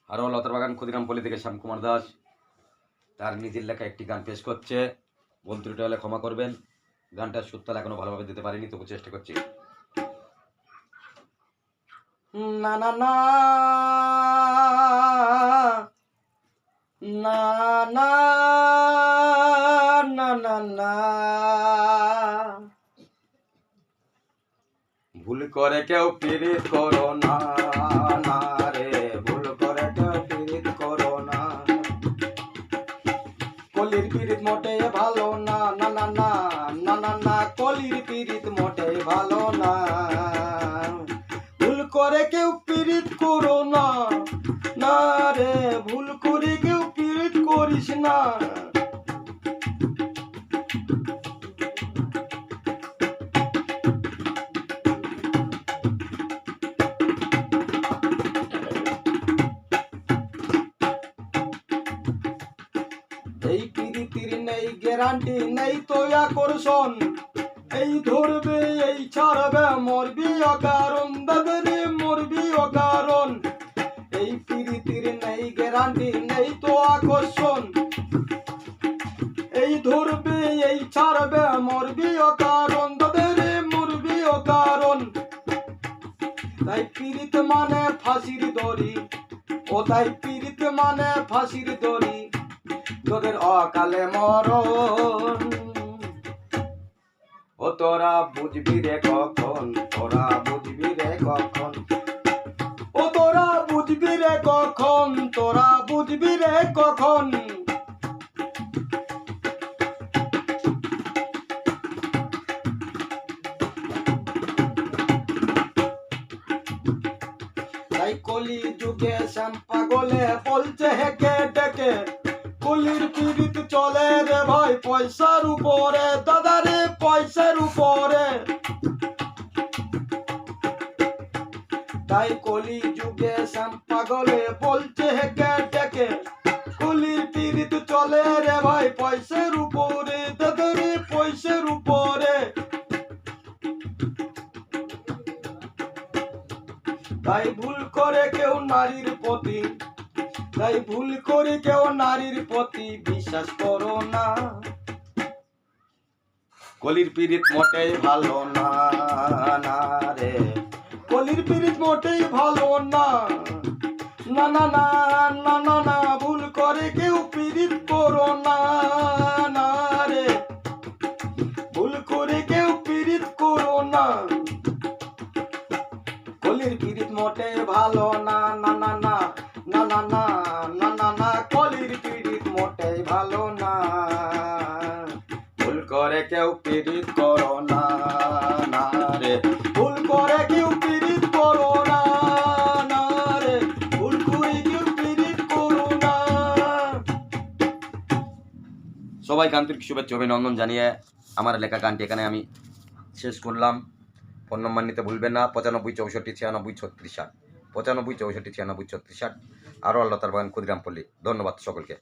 আরও লতার বাগান ক্ষুদিরামপল্লী থেকে শ্যামকুমার দাস তার নিজের লেখা একটি গান পেশ করছে। ভুল ত্রুটি হলে ক্ষমা করবেন। গানটার সুরতাল এখনো ভালোভাবে দিতে পারিনি, তবু চেষ্টা করছি। না না না না না না না না, ভুল করে কেউ পীড়িত করো না, না রে ভুল করে কেউ পীড়িত করো না। কলির পীড়িত মোটে ভালো না, না না না না না না, কলির পীড়িত মোটে ভালো না। ভুল করে কেউ পীড়িত করো না, না রে ভুল করে কেউ পীড়িত করিস না। এই পীড়িতির নেই গ্যারান্টি, নেই তো আকর্ষণ। এই ধরবে এই ছাড়বে, মরবি অকারণ দাদারে মরবি অকারণ। এই পীড়িতির নেই গ্যারান্টি, নেই তো আকর্ষণ। এই ধরবে এই ছাড়বে, মরবি অকারণ দাদারে মরবি অকারণ। তাই পীড়িত মানে ফাঁসির দড়ি, ও তাই পীড়িত মানে ফাঁসির দড়ি, তোদের অকালে মরণ। ও তোরা বুঝবি রে কখন, তোরা বুঝবি রে কখন, ও তোরা বুঝবি রে কখন, তোরা বুঝবি রে কখন। তাই কলি যুগে শ্যাম পাগলে বলছে হেকে ডেকে, কলির পীড়িত চলে রে ভাই পয়সার উপরে, দাদারে পয়সার উপরে। তাই কলি যুগে শ্যাম পাগলে বলছে হেকে ডেকে, কলির পীড়িত চলে রে ভাই পয়সার উপরে, দাদারে পয়সার উপরে। তাই ভুল করে কেউ নারীর প্রতি, তাই ভুল করে কেউ নারীর প্রতি বিশ্বাস করো না। কলির পীড়িত মোটেই ভালো না, না রে কলির পীড়িত মোটেই ভালো না, না না না না না না, ভুল করে কেউ পীড়িত করো না, না রে ভুল করে কেউ পীড়িত করো না। কলির পীড়িত মোটেই ভালো না, না না না না না না না না না, কলির পীড়িত মোটেই ভালো না। ভুল করে কেউ পীড়িত করো না, না রে ভুল করে কেউ পীড়িত করো না, না রে ভুল করে কেউ পীড়িত করো না। সবাইকে আন্তরিক শুভেচ্ছা অভিনন্দন জানিয়ে আমার লেখা গানটি এখানে আমি শেষ করলাম। ফোন নম্বর নিতে ভুলবেন না, 95 64 96 36 60, 95 64 96 36 60। আরও লতার বাগান ক্ষুদিরামপল্লী। ধন্যবাদ সকলকে।